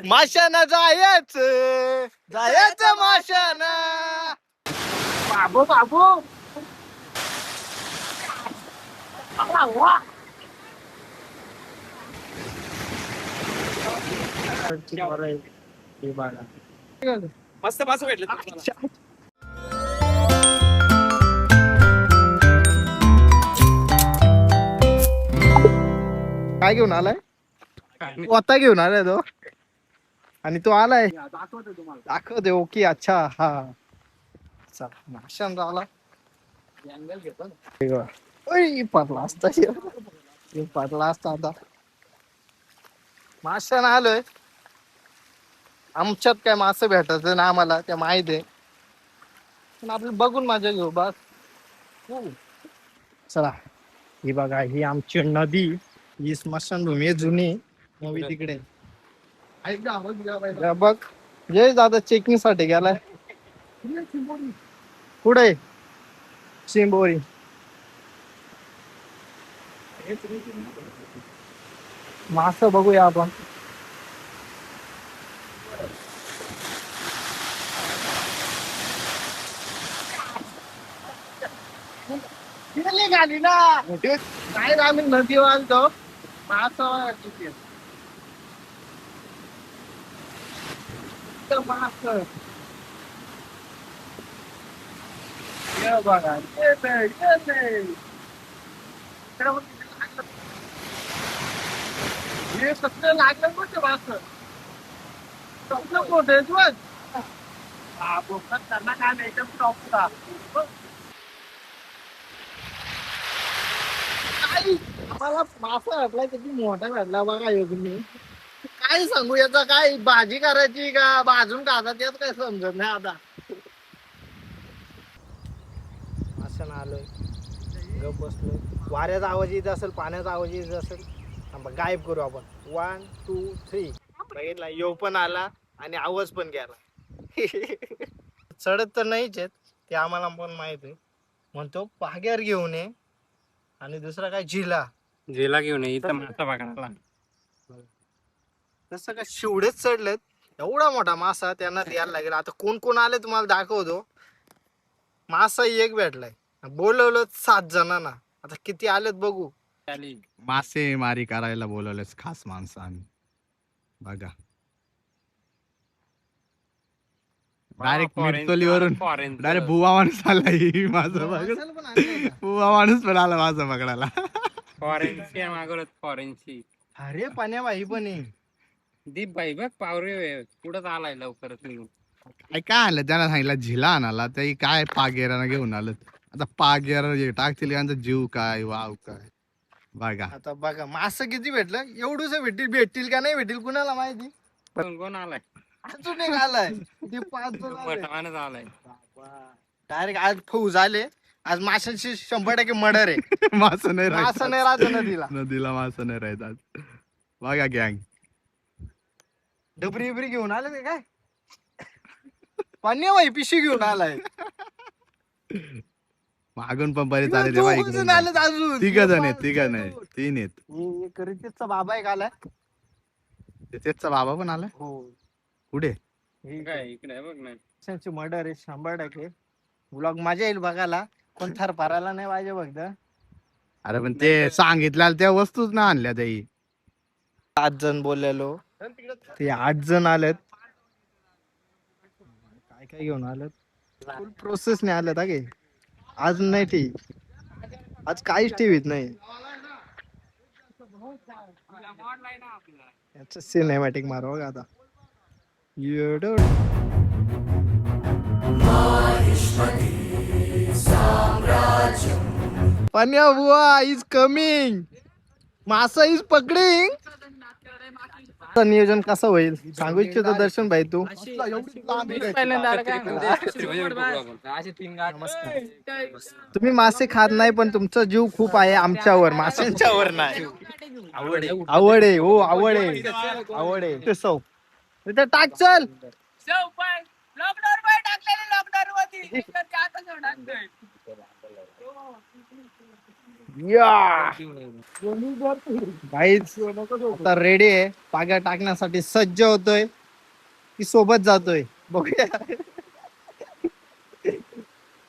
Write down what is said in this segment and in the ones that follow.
माशानं जायचं माशानं. बाबू बाबू मस्त पास भेटले काय घेऊन आलाय? कोता घेऊन आलाय तो. आणि तो आलाय दाखवते. ओके अच्छा हा माशान आला. पडला असता पडला असता आता. माशान आलोय. आमच्यात काय मासे भेटायचं ना आम्हाला त्या माहित आहे. पण आपलं बघून माझ्या घेऊ बस. चला ही बघा ही आमची नदी. ही स्मशानभूमी जुनी नवी तिकडे बघ. जय दादा चेकिंग साठी गेलाय. कुठे चिंबोरी. मास बघूया आपण. गाडी ना काय आम्ही नदी वाजतो मास बघा हे सगळं लागलं कोणते मास मोठे त्यांना काय नाही. मला मासा भेटलाय किती मोठा भेटला बघा तुम्ही. काय सांगू याचा काय भाजी करायची का भाजून खाता त्यात काय समजत नाही आता. असं ना आलोय गप बसलोय. वाऱ्याचा आवाज येत असेल पाण्याचा आवाज येत असेल. गायब करू आपण. 1 2 3 बघितला. यो पण आला आणि आवाज पण गेला. चढत तर नाहीच आहेत ते आम्हाला पण माहित आहे. म्हणतो पाग्यावर घेऊन ये आणि दुसरा काय झिला घेऊन ये इथं मासा पकडायला. तसं काय शिवडेच चढलेत. एवढा मोठा मासा त्यांना द्यायला लागेल. आता कोण कोण आले तुम्हाला दाखवतो. मासा एक भेटलाय. बोलवलं 7 जणांना. आता किती आलेत बघू. मासे मारी करायला बोलवलेच खास माणसाने बघा. डायरेक्ट मिरचोलीवरून डायरेक्ट बुवा माणूस आला. माझं बघ बुवा माणूस पण आला माझं पकडायला. फॉरेन्सी मागवत फॉरेन्सी. अरे पाण्याबाई पण आहे. दीप भाई बघ पावरे पुढंच आलाय लवकरच. काय आलं त्याला सांगितलं झिला आणाला ते काय पागेरानं घेऊन आलं. आता पागेरा टाकतील यांचा जीव काय वाव काय बघा. आता बघा मास किती भेटलं. एवढूच भेटतील का नाही भेटतील कुणाला माहिती. कोण आलाय अजून एक आलाय. ते 5 मटानच आलाय. डायरेक्ट आज फौज आले. आज माशांची 100% मर्डर आहे. मासा नाही मासा नाही राहत नदीला. नदीला मासा नाही राहतात. बघा गँग डबरी बिबरी घेऊन आले ते काय पाणी बाई पिशी घेऊन आलाय. मागून पण बरेच आले रे बाई. तिघ जण आहेत. तिघ नाही 3 आहेत. करितेचा बाबा एक आलाय. त्याचा बाबा पण आलाय. हो कुठे काय इकडे बघ ना. मर्डर आहे 100%. ब्लॉग मजा येईल बघायला. कोण थर पारायला नाही पाहिजे फक्त. अरे पण ते सांगितल्या त्या वस्तूच ना आणल्या त्याही. 8 जण बोललेलो ते 8 जण आलेत. काय काय घेऊन आलेत. फुल प्रोसेस नाही आलेत अगे. आज नाही ठीक. आज काहीच टीव्हीत नाही. याच सिनेमॅटिक मारू बघा आता. पन्या बुवा इज कमिंग. मासा इज पकडिंग. नियोजन कसं होईल सांगू इच्छितो दर्शन भाई तू. तुम्ही मासे खात नाही पण तुमचा जीव खूप आहे आमच्यावर. माशांच्यावर नाही. आवड आहे हो आवड आहे. आवड आहे. सौ इथं टाक चल. या गाईज आता रेडी आहे, पाग्या टाकण्यासाठी सज्ज होतोय की सोबत जातोय बघूया.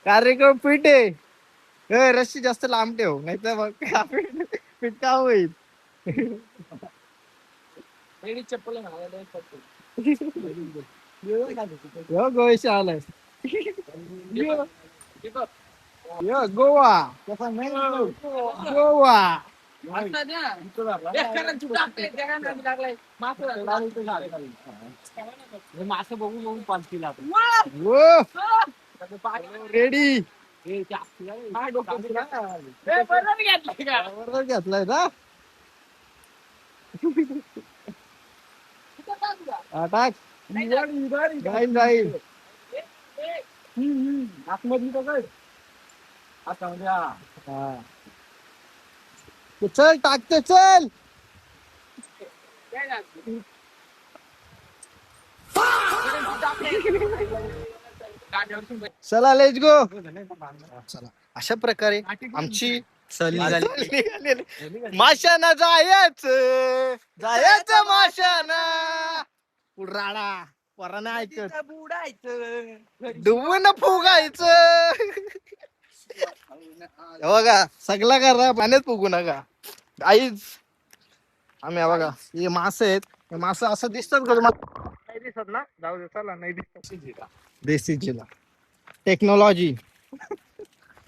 कार्यक्रम फिट आहे. रस्सी जास्त लांब ठेव नाही तर मग फिट का होईल. चप्पल गोवेश आलाय. गोवा कसा नाही गोवा. मासे बघून बघून पालखीला रेडी घेतलं घेतलाय ना. टाक जाईल जाईल. चल टाकते चल. चला लेट्स गो. चला अशा प्रकारे आमची माशाना जायचं जायचं माशाना राणा वराना ऐकत बुडायचं डुबून फुगायचं. हे बघा सगळा करा पाण्यात फुगू नका आईच. आम्ही हे बघा हे मासे आहेत. हे मासे असं दिसतात का तुम्हाला? नाही दिसत ना, जाऊ दे चला. नाही दिसत. देसी जिला टेक्नॉलॉजी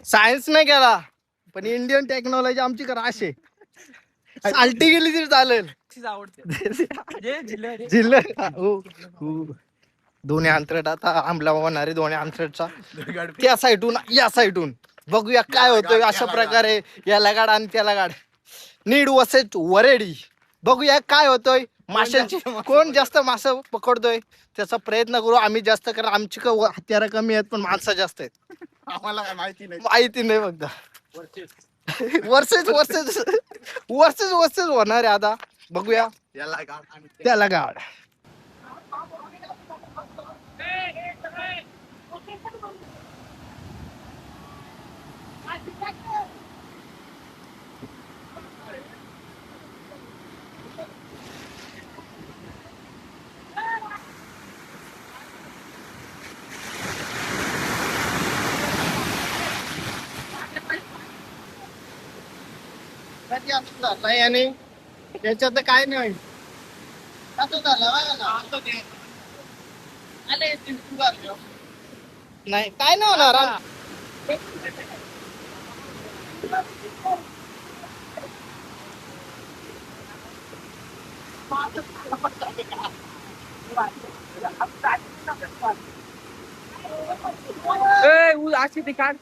सायन्स नाही केला पण इंडियन टेक्नॉलॉजी आमची करा असे चालती गेली तरी चालेल. जिल्हा दोन्ही अंतरट आता आंबला होणारे दोन्ही अंतरटचा त्या साईडून या साईडून बघूया काय होतंय. अशा प्रकारे याला गाड आणि त्याला गाड नीड वसेच वरेडी बघूया काय होतोय. माशांची कोण जास्त मासे पकडतोय त्याचा प्रयत्न करू आम्ही जास्त. कारण आमची हत्यारं कमी आहेत पण माणसं जास्त आहेत. आम्हाला काय माहिती नाही. माहिती नाही बघा. वर्सेस वर्सेस वर्सेस वर्सेस होणार आहे आता बघूया. याला गाड आणि त्याला गाड आणि त्याच्यात काय नाही. नाही काय नाही होणार. अशी ती काढ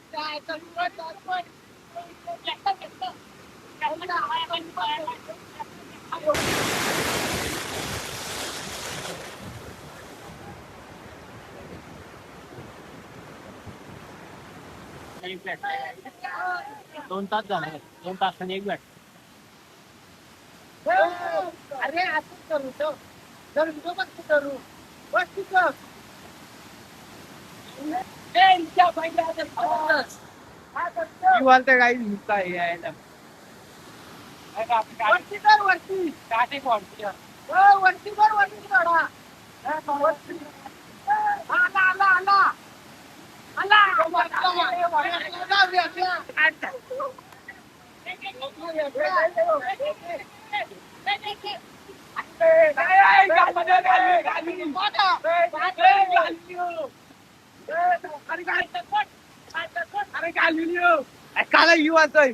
दोन तास झाले. 2 तासांनी एक बॅट. अरे असं करू तो जर व्हिडिओ बघ करू बस तिथं काही यायला वरती कर वरती काटे पडते. वरती कर वरती चढा आला आला आला अरे काला येऊ आता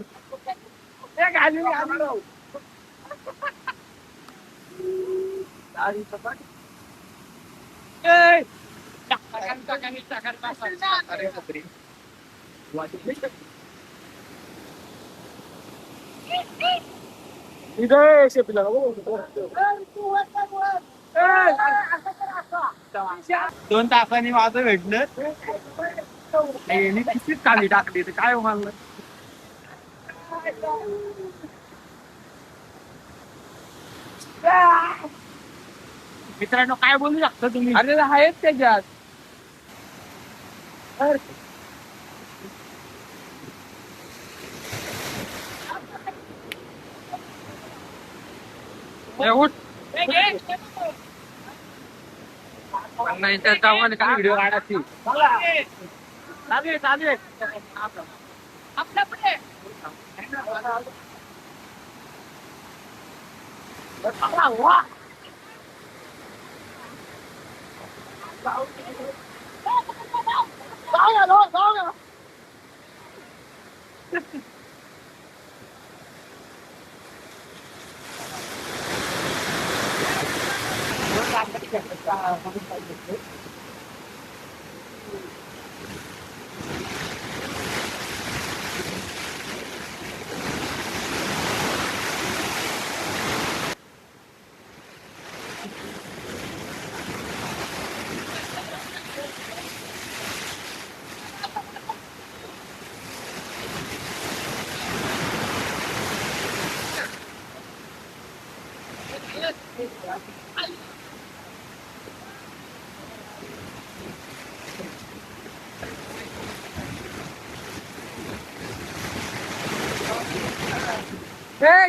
दोन तासांनी माझं भेटलं कितीच खाली टाकली तर काय म्हणलं. मित्रांनो काय बोलू शकता तुम्ही? अरे आहेत त्याच्यात ए, उठ. नाही तर जाऊन काय व्हिडिओ काढायची.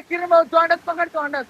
किरण भाऊ तोंडात पकड तोंडात.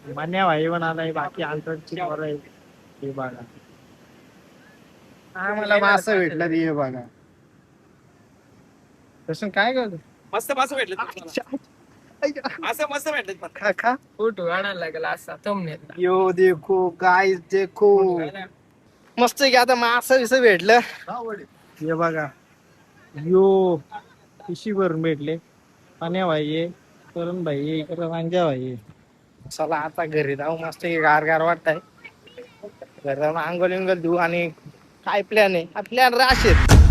मान्या भाई पण आलाय बाकी आंतरची बरं आहे हे बघा आम्हाला मासं भेटलं हे बघा तसं काय करतो मस्त मासे भेटले असं मस्त भेटले. खा फोटो काढायला लागला असा thumbnail. यो देखो गाईस देखो मस्त की आता मासं विसं भेटलं हे बघा यो पिशी भरून भेटले पाण्या भाई करून भाई इकडे रांजा भाई चला आता घरी जाऊ मस्त की गार गार वाटतंय घरी जाऊन अंघोळ विंगोल देऊ आणि काय प्लॅन आहे प्लॅन राशेत